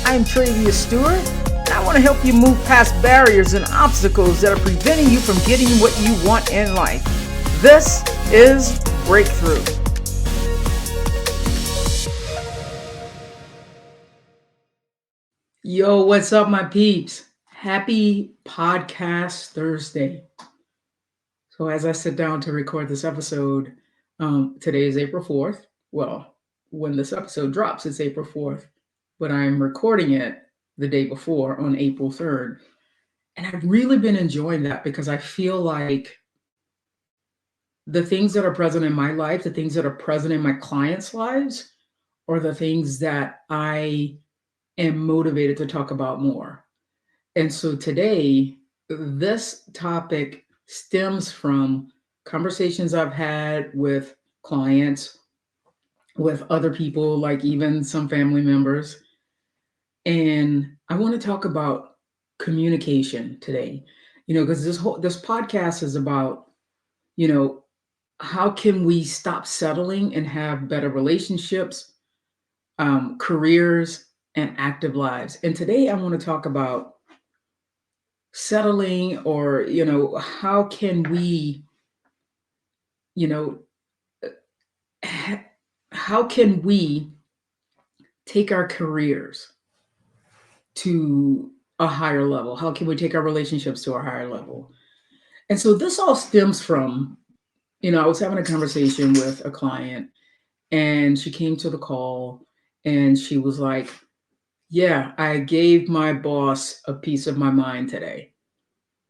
I'm Travia Stewart, and I want to help you move past barriers and obstacles that are preventing you from getting what you want in life. This is Breakthrough. Yo, what's up, my peeps? Happy Podcast Thursday. So, as I sit down to record this episode, today is April 4th. Well, when this episode drops, it's April 4th, but I'm recording it the day before on April 3rd. And I've really been enjoying that because I feel like the things that are present in my life, the things that are present in my clients' lives, are the things that I am motivated to talk about more. And so today, this topic stems from conversations I've had with clients, with other people, like even some family members. And I want to talk about communication today, because this podcast is about, you know, how can we stop settling and have better relationships, careers, and active lives. And today I want to talk about settling, or how can we, you know how can we take our careers to a higher level? How can we take our relationships to a higher level? And so this all stems from, I was having a conversation with a client, and she came to the call, and she was like, yeah, I gave my boss a piece of my mind today.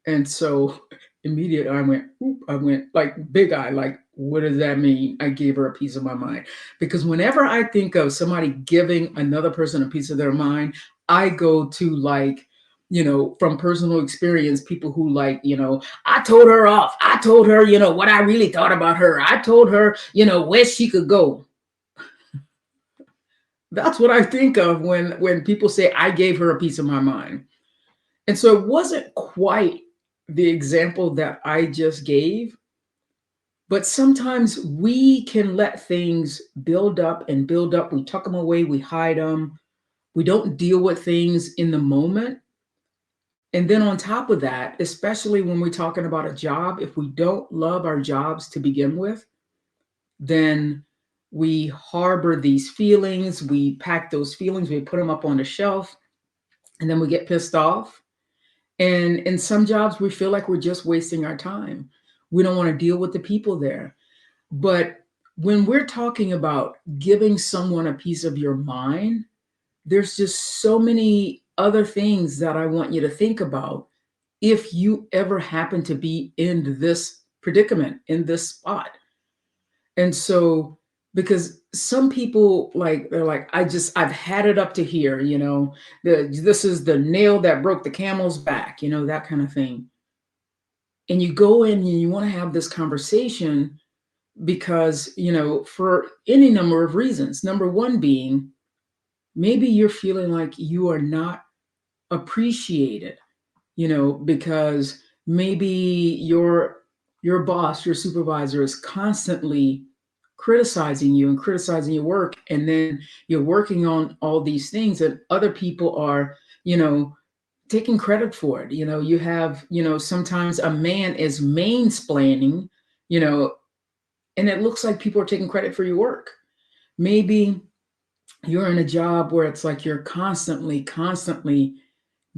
And so immediately I went, "Oop," I went like big eye, like, what does that mean? I gave her a piece of my mind. Because whenever I think of somebody giving another person a piece of their mind, I go to, like, from personal experience, people who, like, I told her off. I told her, what I really thought about her. I told her, where she could go. That's what I think of when people say I gave her a piece of my mind. And so it wasn't quite the example that I just gave, but sometimes we can let things build up and build up. We tuck them away, we hide them, we don't deal with things in the moment. And then on top of that, especially when we're talking about a job, if we don't love our jobs to begin with, then we harbor these feelings, we pack those feelings, we put them up on the shelf, and then we get pissed off. And in some jobs, we feel like we're just wasting our time. We don't want to deal with the people there. But when we're talking about giving someone a piece of your mind, there's just so many other things that I want you to think about if you ever happen to be in this predicament, in this spot. And so, because some people, like, they're like, I've had it up to here, this is the nail that broke the camel's back, that kind of thing. And you go in and you want to have this conversation because, for any number of reasons. Number one being, maybe you're feeling like you are not appreciated, because maybe your boss, your supervisor is constantly criticizing you and criticizing your work, and then you're working on all these things and other people are, taking credit for it. You have, sometimes a man is mansplaining, you know, and it looks like people are taking credit for your work. Maybe you're in a job where it's like you're constantly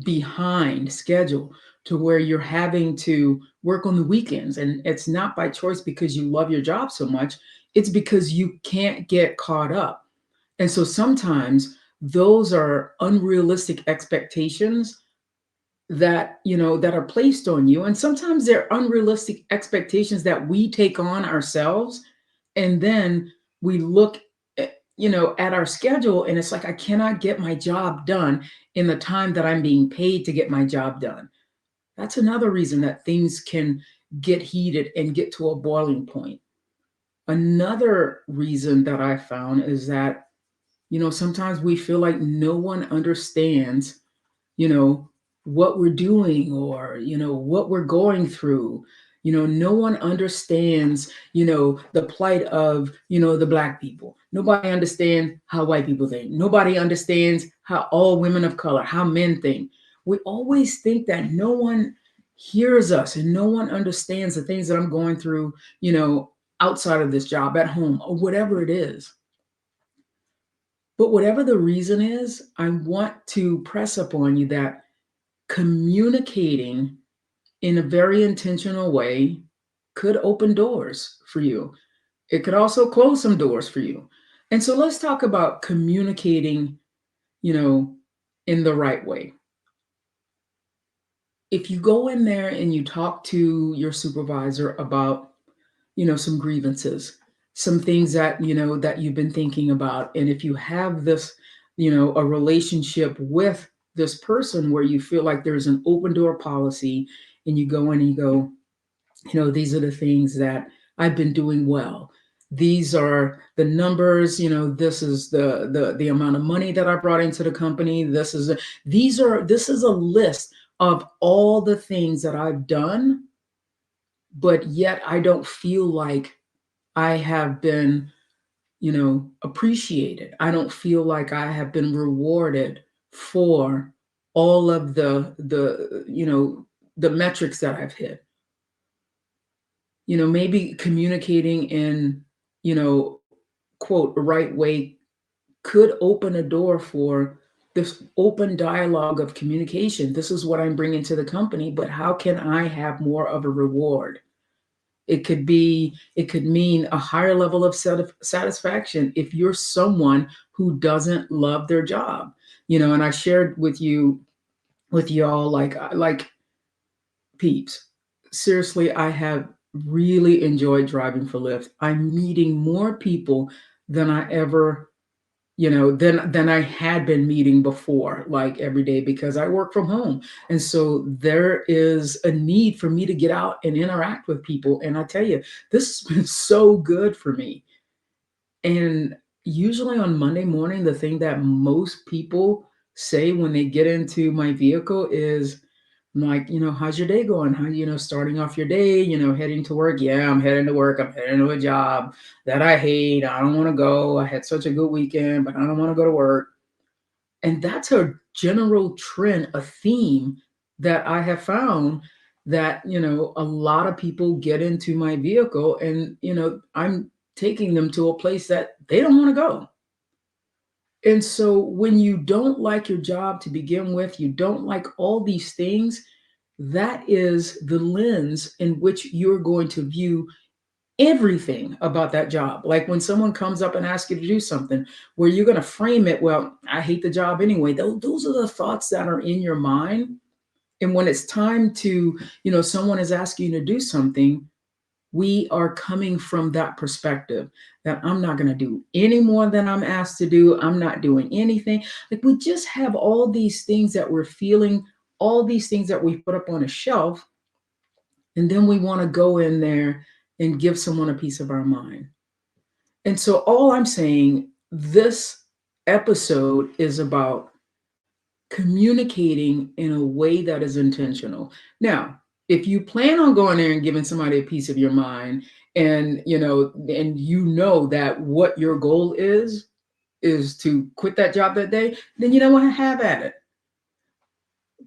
behind schedule, to where you're having to work on the weekends, and it's not by choice because you love your job so much. It's because you can't get caught up. And so sometimes those are unrealistic expectations that, that are placed on you, and sometimes they're unrealistic expectations that we take on ourselves. And then we look at our schedule, and it's like, I cannot get my job done in the time that I'm being paid to get my job done. That's another reason that things can get heated and get to a boiling point. Another reason that I found is that, sometimes we feel like no one understands, you know, what we're doing, or, what we're going through. No one understands, the plight of, the black people. Nobody understands how white people think. Nobody understands how all women of color, how men think. We always think that no one hears us and no one understands the things that I'm going through, outside of this job, at home, or whatever it is. But whatever the reason is, I want to press upon you that communicating in a very intentional way could open doors for you. It could also close some doors for you. And so let's talk about communicating, you know, in the right way. If you go in there and you talk to your supervisor about, some grievances, some things that, that you've been thinking about, and if you have this, a relationship with this person where you feel like there's an open door policy, and you go in and you go, these are the things that I've been doing well. These are the numbers, this is the amount of money that I brought into the company. This is a list of all the things that I've done, but yet I don't feel like I have been, appreciated. I don't feel like I have been rewarded for all of the metrics that I've hit. Maybe communicating in, you know, quote, right way could open a door for this open dialogue of communication. This is what I'm bringing to the company, but how can I have more of a reward? It could mean a higher level of satisfaction if you're someone who doesn't love their job. And I shared with y'all, like peeps. Seriously, I have really enjoyed driving for Lyft. I'm meeting more people than I ever, than I had been meeting before, like every day, because I work from home. And so there is a need for me to get out and interact with people. And I tell you, this has been so good for me. And usually on Monday morning, the thing that most people say when they get into my vehicle is, I'm like, how's your day going? How, starting off your day, heading to work? Yeah, I'm heading to work. I'm heading to a job that I hate. I don't want to go. I had such a good weekend, but I don't want to go to work. And that's a general trend, a theme that I have found that, a lot of people get into my vehicle and, I'm taking them to a place that they don't want to go. And so when you don't like your job to begin with, you don't like all these things, that is the lens in which you're going to view everything about that job. Like when someone comes up and asks you to do something, where you're going to frame it, well, I hate the job anyway. Those are the thoughts that are in your mind. And when it's time to, someone is asking you to do something, we are coming from that perspective that I'm not going to do any more than I'm asked to do. I'm not doing anything. Like we just have all these things that we're feeling, all these things that we put up on a shelf, and then we want to go in there and give someone a piece of our mind. And so all I'm saying, this episode is about communicating in a way that is intentional. Now, if you plan on going there and giving somebody a piece of your mind, and that what your goal is to quit that job that day, then you don't want to have at it.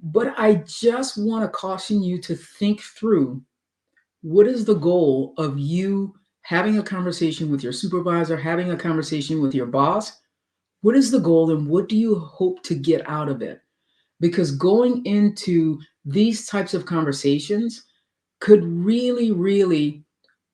But I just want to caution you to think through, what is the goal of you having a conversation with your supervisor, having a conversation with your boss? What is the goal and what do you hope to get out of it? Because going into these types of conversations could really, really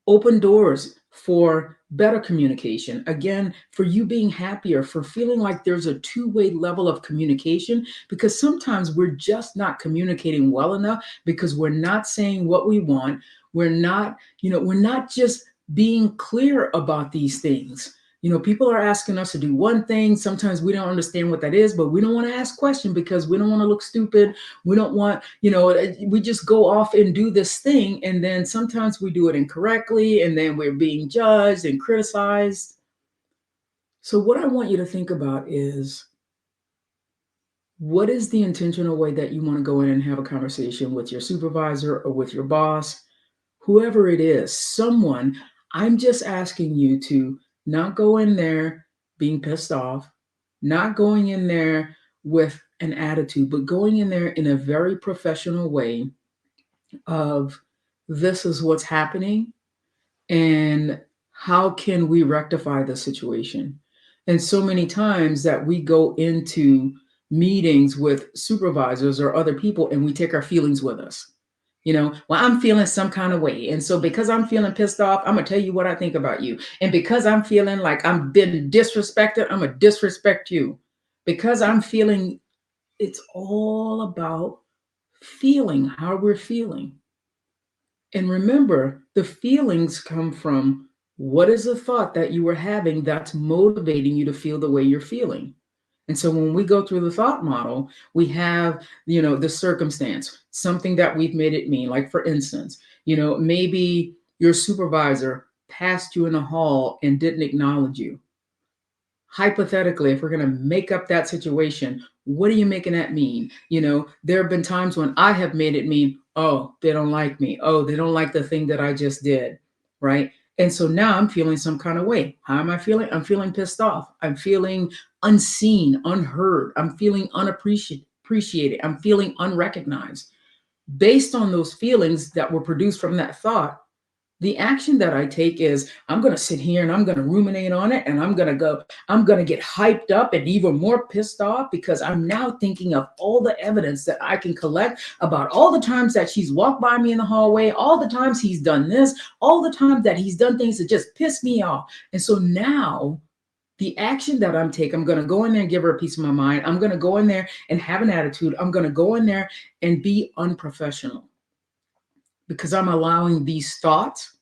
open doors for better communication. Again, for you being happier, for feeling like there's a two-way level of communication, because sometimes we're just not communicating well enough because we're not saying what we want. We're not just being clear about these things. People are asking us to do one thing. Sometimes we don't understand what that is, but we don't want to ask questions because we don't want to look stupid. We don't want, we just go off and do this thing. And then sometimes we do it incorrectly, and then we're being judged and criticized. So what I want you to think about is, what is the intentional way that you want to go in and have a conversation with your supervisor or with your boss? whoever it is, someone, I'm just asking you to not go in there being pissed off, not going in there with an attitude, but going in there in a very professional way of this is what's happening and how can we rectify the situation. And so many times that we go into meetings with supervisors or other people and we take our feelings with us. Well, I'm feeling some kind of way, and so because I'm feeling pissed off, I'm gonna tell you what I think about you. And because I'm feeling like I'm been disrespected, I'm gonna disrespect you. Because I'm feeling, it's all about feeling how we're feeling. And remember, the feelings come from what is the thought that you were having that's motivating you to feel the way you're feeling. And so when we go through the thought model, we have, the circumstance, something that we've made it mean. Like, for instance, maybe your supervisor passed you in the hall and didn't acknowledge you. Hypothetically, if we're going to make up that situation, what are you making that mean? There have been times when I have made it mean, oh, they don't like me. Oh, they don't like the thing that I just did. Right. And so now I'm feeling some kind of way. How am I feeling? I'm feeling pissed off. I'm feeling unseen, unheard. I'm feeling unappreciated. I'm feeling unrecognized. Based on those feelings that were produced from that thought, the action that I take is I'm going to sit here and I'm going to ruminate on it, and I'm going to get hyped up and even more pissed off because I'm now thinking of all the evidence that I can collect about all the times that she's walked by me in the hallway, all the times he's done this, all the times that he's done things that just piss me off. And so now the action that I'm taking, I'm going to go in there and give her a piece of my mind. I'm going to go in there and have an attitude. I'm going to go in there and be unprofessional because I'm allowing these thoughts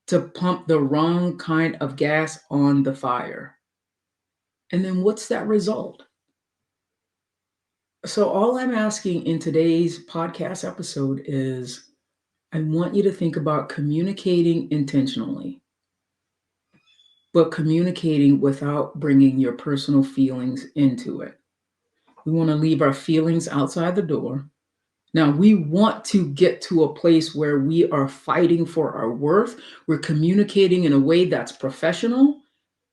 to pump the wrong kind of gas on the fire. And then what's that result? So, all I'm asking in today's podcast episode is I want you to think about communicating intentionally, but communicating without bringing your personal feelings into it. We want to leave our feelings outside the door. Now, we want to get to a place where we are fighting for our worth. We're communicating in a way that's professional.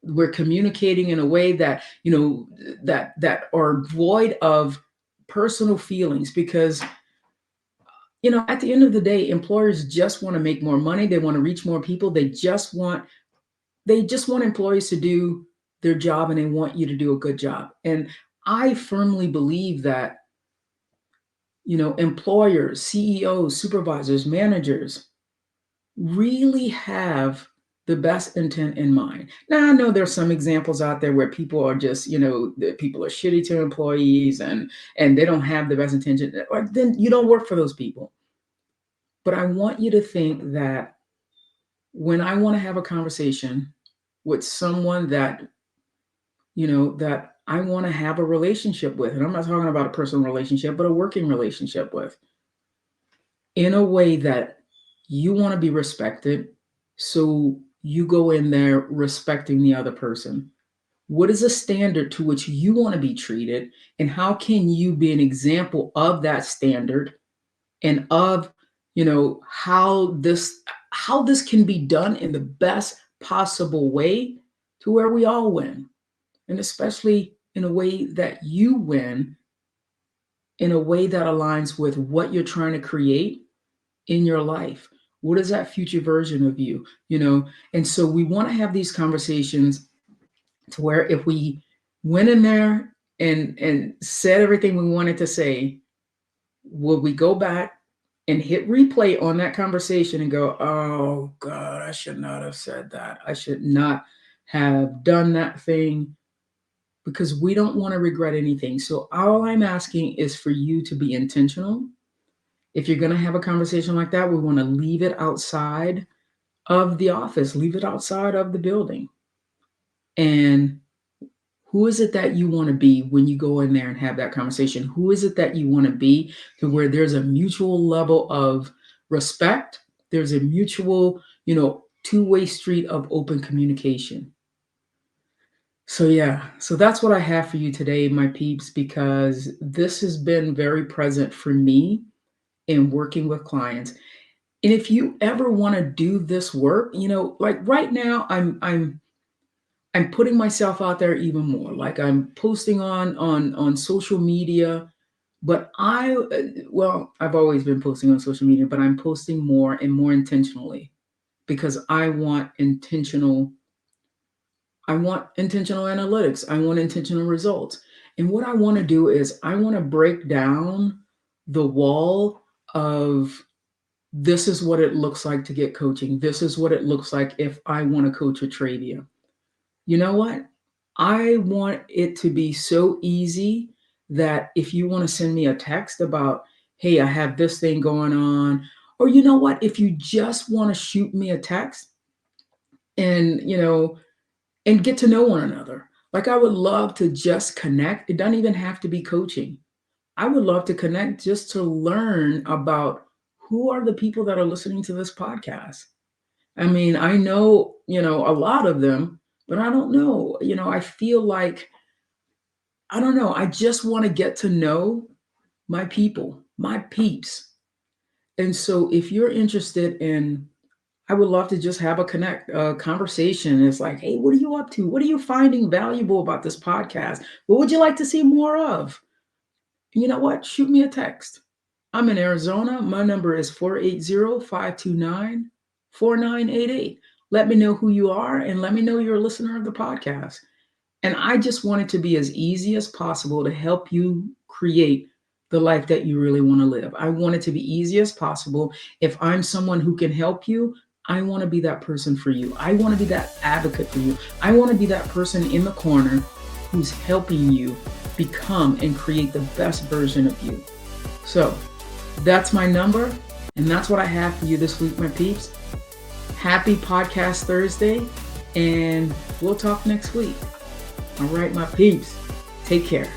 We're communicating in a way that, that are void of personal feelings, because at the end of the day, employers just want to make more money. They want to reach more people. They just want employees to do their job, and they want you to do a good job. And I firmly believe that employers, CEOs, supervisors, managers really have the best intent in mind. Now, I know there's some examples out there where people are just, people are shitty to employees, and they don't have the best intention, or then you don't work for those people. But I want you to think that when I want to have a conversation with someone that I want to have a relationship with, and I'm not talking about a personal relationship, but a working relationship with, in a way that you want to be respected. So you go in there respecting the other person. What is a standard to which you want to be treated? And how can you be an example of that standard, and of, how this can be done in the best possible way to where we all win. And especially in a way that you win, in a way that aligns with what you're trying to create in your life. What is that future version of you? And so we want to have these conversations to where if we went in there and said everything we wanted to say, will we go back and hit replay on that conversation and go, oh God, I should not have said that. I should not have done that thing, because we don't want to regret anything. So all I'm asking is for you to be intentional. If you're going to have a conversation like that, we want to leave it outside of the office, leave it outside of the building. And who is it that you want to be when you go in there and have that conversation? Who is it that you want to be, to where there's a mutual level of respect? There's a mutual, two-way street of open communication. So, yeah, so that's what I have for you today, my peeps, because this has been very present for me in working with clients. And if you ever want to do this work, like right now, I'm putting myself out there even more. Like I'm posting on social media, but I've always been posting on social media, but I'm posting more and more intentionally because I want intentional analytics. I want intentional results. And what I want to do is I want to break down the wall of this is what it looks like to get coaching. This is what it looks like if I want to coach a Travia. You know what? I want it to be so easy that if you want to send me a text about, hey, I have this thing going on, or you know what, if you just want to shoot me a text and, and get to know one another. Like I would love to just connect. It doesn't even have to be coaching. I would love to connect just to learn about who are the people that are listening to this podcast. I mean, I know, a lot of them, but I don't know. I feel like, I don't know. I just want to get to know my people, my peeps. And so if you're interested in, I would love to just have a conversation. It's like, hey, what are you up to? What are you finding valuable about this podcast? What would you like to see more of? You know what? Shoot me a text. I'm in Arizona. My number is 480-529-4988. Let me know who you are and let me know you're a listener of the podcast. And I just want it to be as easy as possible to help you create the life that you really want to live. I want it to be easy as possible. If I'm someone who can help you, I want to be that person for you. I want to be that advocate for you. I want to be that person in the corner who's helping you become and create the best version of you. So that's my number, and that's what I have for you this week, my peeps. Happy Podcast Thursday, and we'll talk next week. All right, my peeps, take care.